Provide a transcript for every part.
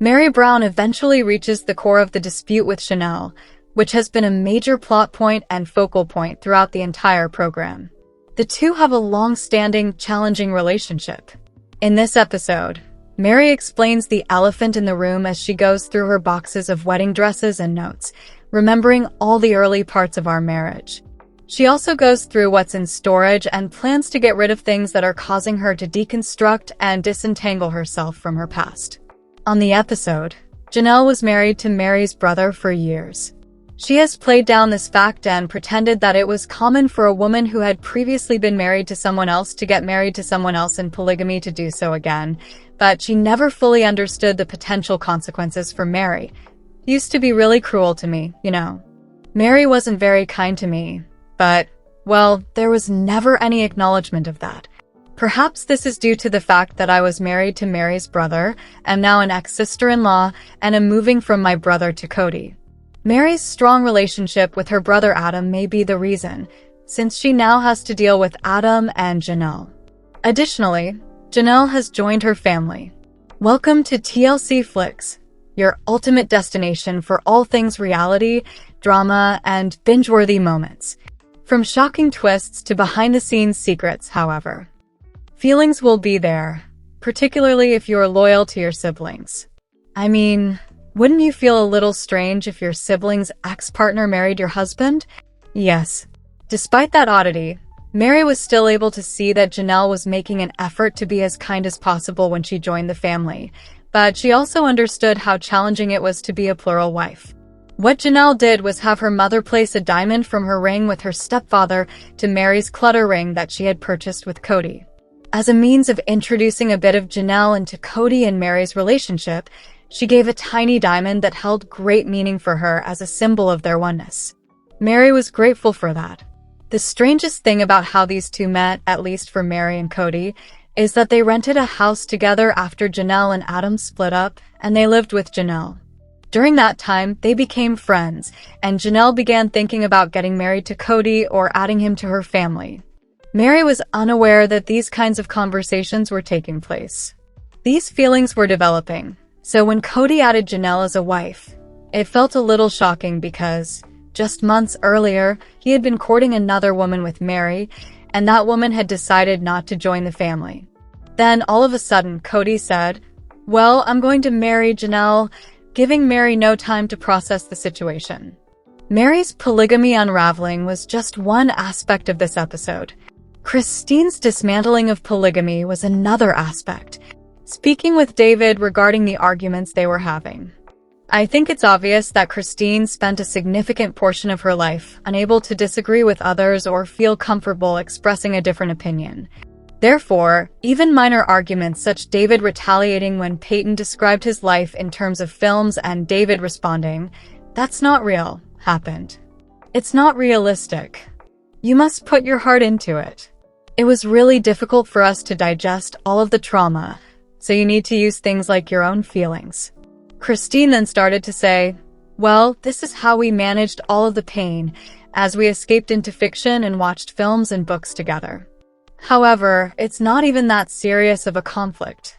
Meri Brown eventually reaches the core of the dispute with Chanel, which has been a major plot point and focal point throughout the entire program. The two have a long-standing, challenging relationship. In this episode, Meri explains the elephant in the room as she goes through her boxes of wedding dresses and notes, remembering all the early parts of our marriage. She also goes through what's in storage and plans to get rid of things that are causing her to deconstruct and disentangle herself from her past. On the episode, Janelle was married to Meri's brother for years. She has played down this fact and pretended that it was common for a woman who had previously been married to someone else to get married to someone else in polygamy to do so again, but she never fully understood the potential consequences for Meri. Used to be really cruel to me, you know. Meri wasn't very kind to me, but, well, there was never any acknowledgement of that. Perhaps this is due to the fact that I was married to Meri's brother, am now an ex-sister-in-law, and am moving from my brother to Kody. Meri's strong relationship with her brother Adam may be the reason, since she now has to deal with Adam and Janelle. Additionally, Janelle has joined her family. Welcome to TLC Flicks, your ultimate destination for all things reality, drama, and binge-worthy moments. From shocking twists to behind-the-scenes secrets, however. Feelings will be there, particularly if you're loyal to your siblings. I mean, wouldn't you feel a little strange if your sibling's ex-partner married your husband? Yes. Despite that oddity, Meri was still able to see that Janelle was making an effort to be as kind as possible when she joined the family, but she also understood how challenging it was to be a plural wife. What Janelle did was have her mother place a diamond from her ring with her stepfather to Meri's clutter ring that she had purchased with Kody. As a means of introducing a bit of Janelle into Kody and Meri's relationship, she gave a tiny diamond that held great meaning for her as a symbol of their oneness. Meri was grateful for that. The strangest thing about how these two met, at least for Meri and Kody, is that they rented a house together after Janelle and Adam split up, and they lived with Janelle. During that time, they became friends, and Janelle began thinking about getting married to Kody or adding him to her family. Meri was unaware that these kinds of conversations were taking place. These feelings were developing, so when Kody added Janelle as a wife, it felt a little shocking because, just months earlier, he had been courting another woman with Meri, and that woman had decided not to join the family. Then, all of a sudden, Kody said, "Well, I'm going to marry Janelle," giving Meri no time to process the situation. Meri's polygamy unraveling was just one aspect of this episode. Christine's dismantling of polygamy was another aspect, speaking with David regarding the arguments they were having. I think it's obvious that Christine spent a significant portion of her life unable to disagree with others or feel comfortable expressing a different opinion. Therefore, even minor arguments such as David retaliating when Peyton described his life in terms of films and David responding, "That's not real," happened. It's not realistic. You must put your heart into it. It was really difficult for us to digest all of the trauma, so you need to use things like your own feelings. Christine then started to say, "Well, this is how we managed all of the pain as we escaped into fiction and watched films and books together." However, it's not even that serious of a conflict.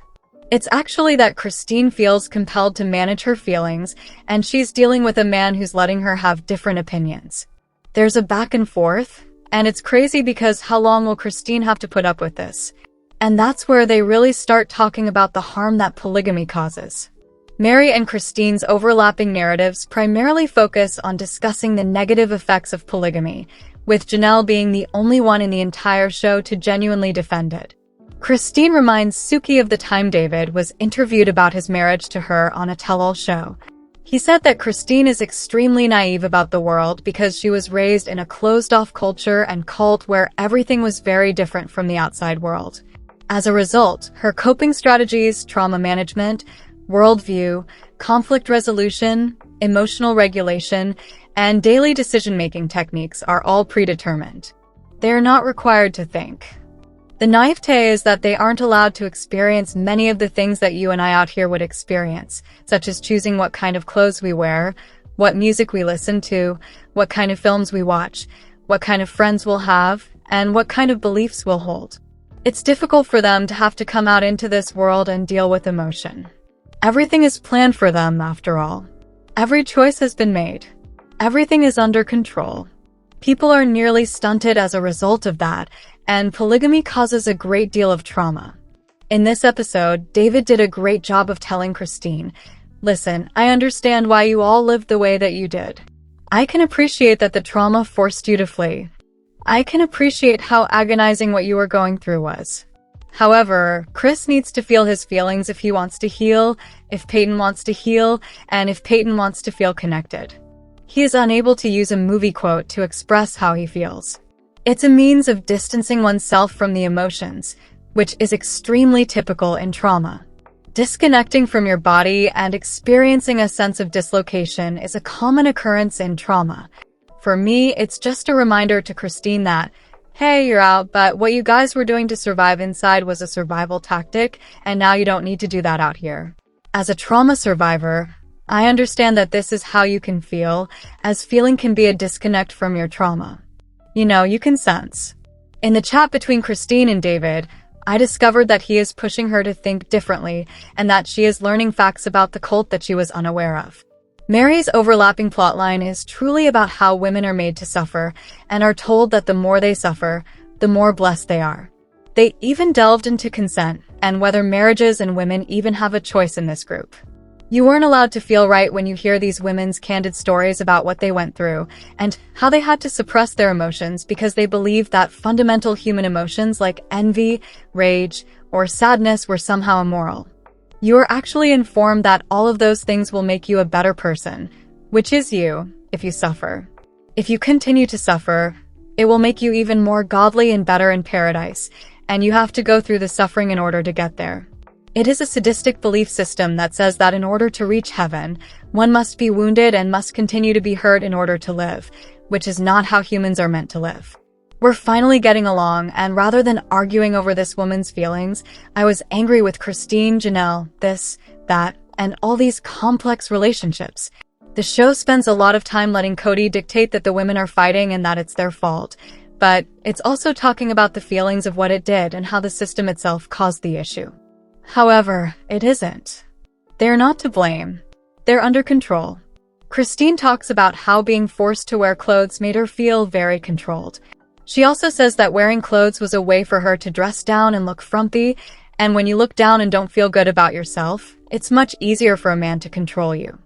It's actually that Christine feels compelled to manage her feelings, and she's dealing with a man who's letting her have different opinions. There's a back and forth, and it's crazy because how long will Christine have to put up with this? And that's where they really start talking about the harm that polygamy causes. Meri and Christine's overlapping narratives primarily focus on discussing the negative effects of polygamy, with Janelle being the only one in the entire show to genuinely defend it. Christine reminds Suki of the time David was interviewed about his marriage to her on a tell-all show. He said that Christine is extremely naive about the world because she was raised in a closed-off culture and cult where everything was very different from the outside world. As a result, her coping strategies, trauma management, worldview, conflict resolution, emotional regulation, and daily decision-making techniques are all predetermined. They are not required to think. The naivete is that they aren't allowed to experience many of the things that you and I out here would experience, such as choosing what kind of clothes we wear, what music we listen to, what kind of films we watch, what kind of friends we'll have, and what kind of beliefs we'll hold. It's difficult for them to have to come out into this world and deal with emotion. Everything is planned for them, after all. Every choice has been made. Everything is under control. People are nearly stunted as a result of that, and polygamy causes a great deal of trauma. In this episode, David did a great job of telling Christine, "Listen, I understand why you all lived the way that you did. I can appreciate that the trauma forced you to flee. I can appreciate how agonizing what you were going through was. However, Chris needs to feel his feelings if he wants to heal, if Peyton wants to heal, and if Peyton wants to feel connected. He is unable to use a movie quote to express how he feels. It's a means of distancing oneself from the emotions, which is extremely typical in trauma. Disconnecting from your body and experiencing a sense of dislocation is a common occurrence in trauma. For me, it's just a reminder to Christine that, hey, you're out, but what you guys were doing to survive inside was a survival tactic, and now you don't need to do that out here. As a trauma survivor, I understand that this is how you can feel, as feeling can be a disconnect from your trauma. You know, you can sense. In the chat between Christine and David, I discovered that he is pushing her to think differently, and that she is learning facts about the cult that she was unaware of. Meri's overlapping plotline is truly about how women are made to suffer, and are told that the more they suffer, the more blessed they are. They even delved into consent, and whether marriages and women even have a choice in this group. You weren't allowed to feel right when you hear these women's candid stories about what they went through, and how they had to suppress their emotions because they believed that fundamental human emotions like envy, rage, or sadness were somehow immoral. You are actually informed that all of those things will make you a better person, which is you, if you suffer. If you continue to suffer, it will make you even more godly and better in paradise, and you have to go through the suffering in order to get there. It is a sadistic belief system that says that in order to reach heaven, one must be wounded and must continue to be hurt in order to live, which is not how humans are meant to live. We're finally getting along, and rather than arguing over this woman's feelings, I was angry with Christine, Janelle, this, that, and all these complex relationships. The show spends a lot of time letting Kody dictate that the women are fighting and that it's their fault, but it's also talking about the feelings of what it did and how the system itself caused the issue. However, it isn't. They're not to blame. They're under control. Christine talks about how being forced to wear clothes made her feel very controlled. She also says that wearing clothes was a way for her to dress down and look frumpy, and when you look down and don't feel good about yourself, it's much easier for a man to control you.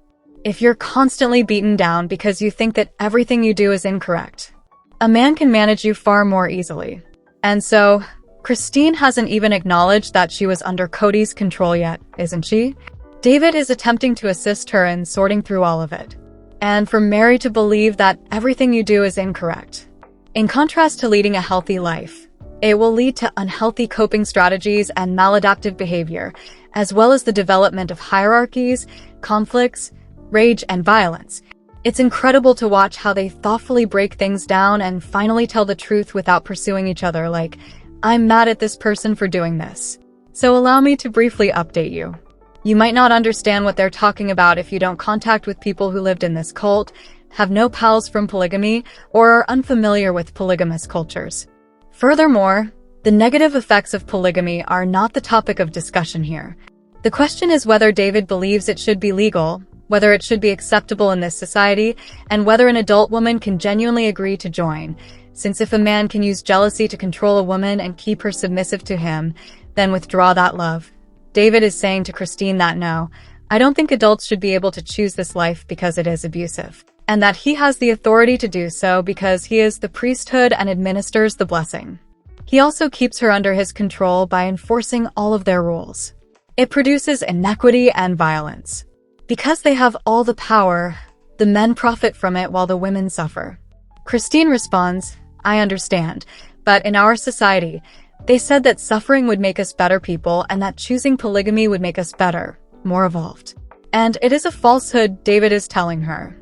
If you're constantly beaten down because you think that everything you do is incorrect, a man can manage you far more easily. And so, Christine hasn't even acknowledged that she was under Kody's control yet, isn't she? David is attempting to assist her in sorting through all of it. And for Meri to believe that everything you do is incorrect. In contrast to leading a healthy life, it will lead to unhealthy coping strategies and maladaptive behavior, as well as the development of hierarchies, conflicts, rage, and violence. It's incredible to watch how they thoughtfully break things down and finally tell the truth without pursuing each other like, I'm mad at this person for doing this. So allow me to briefly update you. You might not understand what they're talking about if you don't contact with people who lived in this cult, have no pals from polygamy, or are unfamiliar with polygamous cultures. Furthermore, the negative effects of polygamy are not the topic of discussion here. The question is whether David believes it should be legal, whether it should be acceptable in this society, and whether an adult woman can genuinely agree to join. Since if a man can use jealousy to control a woman and keep her submissive to him, then withdraw that love. David is saying to Christine that no, I don't think adults should be able to choose this life because it is abusive, and that he has the authority to do so because he is the priesthood and administers the blessing. He also keeps her under his control by enforcing all of their rules. It produces inequity and violence. Because they have all the power, the men profit from it while the women suffer. Christine responds, I understand, but in our society, they said that suffering would make us better people and that choosing polygamy would make us better, more evolved. And it is a falsehood, David is telling her.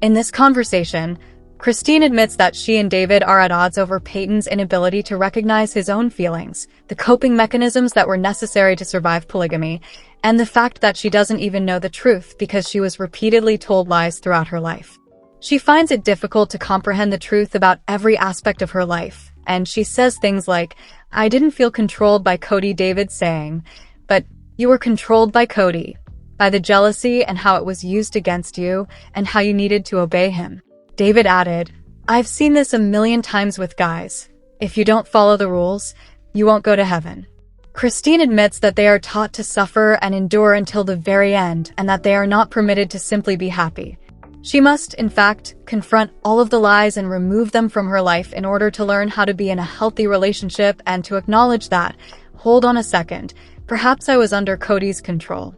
In this conversation, Christine admits that she and David are at odds over Peyton's inability to recognize his own feelings, the coping mechanisms that were necessary to survive polygamy, and the fact that she doesn't even know the truth because she was repeatedly told lies throughout her life. She finds it difficult to comprehend the truth about every aspect of her life, and she says things like, I didn't feel controlled by Kody, David saying, but you were controlled by Kody. by the jealousy and how it was used against you and how you needed to obey him. David added, "I've seen this a million times with guys. If you don't follow the rules, you won't go to heaven." Christine admits that they are taught to suffer and endure until the very end and that they are not permitted to simply be happy. She must, in fact, confront all of the lies and remove them from her life in order to learn how to be in a healthy relationship and to acknowledge that, hold on a second, perhaps I was under Kody's control.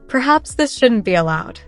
Perhaps this shouldn't be allowed.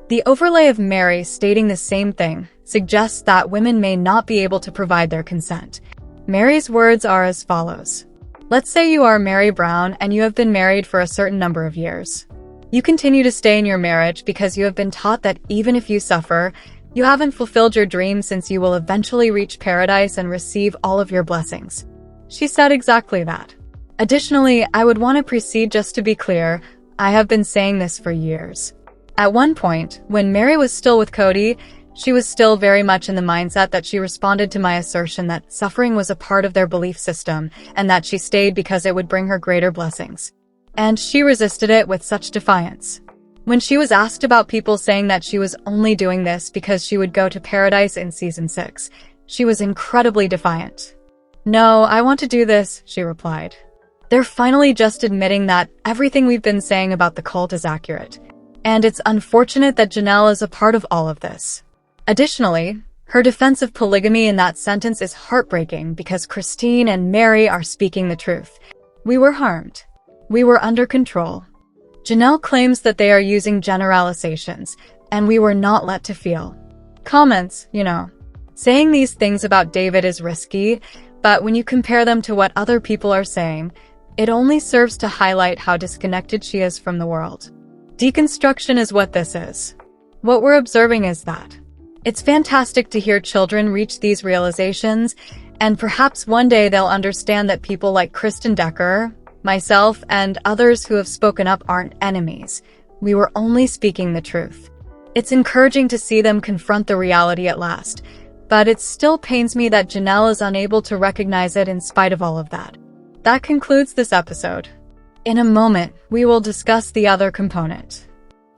The overlay of Meri stating the same thing suggests that women may not be able to provide their consent. Meri's words are as follows. Let's say you are Meri Brown and you have been married for a certain number of years. You continue to stay in your marriage because you have been taught that even if you suffer, you haven't fulfilled your dream since you will eventually reach paradise and receive all of your blessings. She said exactly that. Additionally, I would want to proceed just to be clear, I have been saying this for years. At one point, when Meri was still with Kody, she was still very much in the mindset that she responded to my assertion that suffering was a part of their belief system and that she stayed because it would bring her greater blessings. And she resisted it with such defiance. When she was asked about people saying that she was only doing this because she would go to paradise in season 6, she was incredibly defiant. "No, I want to do this," she replied. They're finally just admitting that everything we've been saying about the cult is accurate. And it's unfortunate that Janelle is a part of all of this. Additionally, her defense of polygamy in that sentence is heartbreaking because Christine and Meri are speaking the truth. We were harmed. We were under control. Janelle claims that they are using generalizations, and we were not let to feel. Comments, saying these things about David is risky, but when you compare them to what other people are saying, it only serves to highlight how disconnected she is from the world. Deconstruction is what this is. What we're observing is that. It's fantastic to hear children reach these realizations, and perhaps one day they'll understand that people like Kristen Decker, myself, and others who have spoken up aren't enemies. We were only speaking the truth. It's encouraging to see them confront the reality at last, but it still pains me that Janelle is unable to recognize it in spite of all of that. That concludes this episode. In a moment, we will discuss the other component.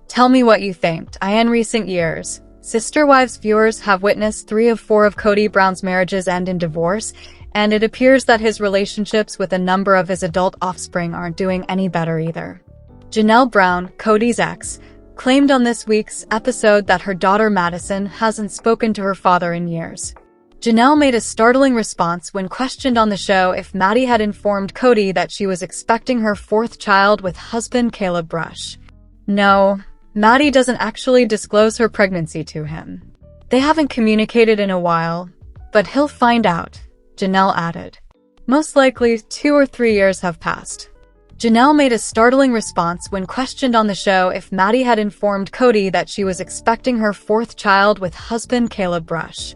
Tell me what you think. In recent years, Sister Wives viewers have witnessed 3 of 4 of Kody Brown's marriages end in divorce, and it appears that his relationships with a number of his adult offspring aren't doing any better either. Janelle Brown, Kody's ex, claimed on this week's episode that her daughter Madison hasn't spoken to her father in years. Janelle made a startling response when questioned on the show if Maddie had informed Kody that she was expecting her 4th child with husband Caleb Brush. No, Maddie doesn't actually disclose her pregnancy to him. They haven't communicated in a while, but he'll find out, Janelle added. Most likely 2 or 3 years have passed. Janelle made a startling response when questioned on the show if Maddie had informed Kody that she was expecting her 4th child with husband Caleb Brush.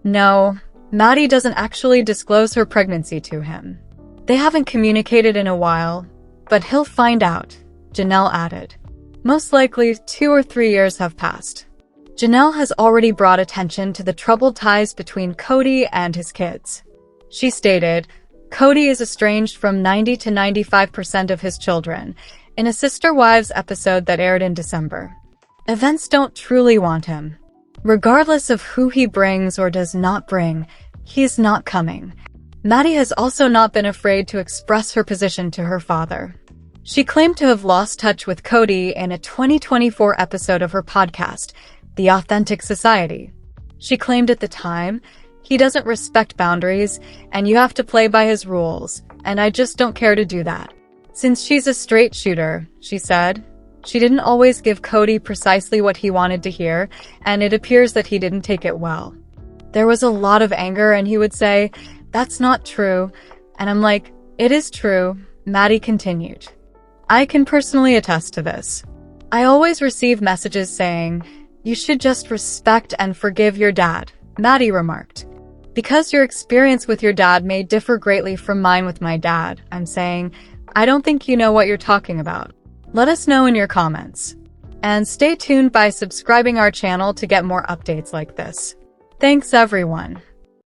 No, Maddie doesn't actually disclose her pregnancy to him. They haven't communicated in a while, but he'll find out, Janelle added. Most likely 2 or 3 years have passed. Janelle has already brought attention to the troubled ties between Kody and his kids. She stated, Kody is estranged from 90 to 95% of his children, in a Sister Wives episode that aired in December. Events don't truly want him. Regardless of who he brings or does not bring, he's not coming. Maddie has also not been afraid to express her position to her father. She claimed to have lost touch with Kody in a 2024 episode of her podcast, The Authentic Society. She claimed at the time, he doesn't respect boundaries, and you have to play by his rules, and I just don't care to do that. Since she's a straight shooter, she said, she didn't always give Kody precisely what he wanted to hear, and it appears that he didn't take it well. There was a lot of anger, and he would say, that's not true, and I'm like, it is true, Maddie continued. I can personally attest to this. I always receive messages saying, you should just respect and forgive your dad, Maddie remarked. Because your experience with your dad may differ greatly from mine with my dad, I'm saying, I don't think you know what you're talking about. Let us know in your comments. And stay tuned by subscribing our channel to get more updates like this. Thanks everyone.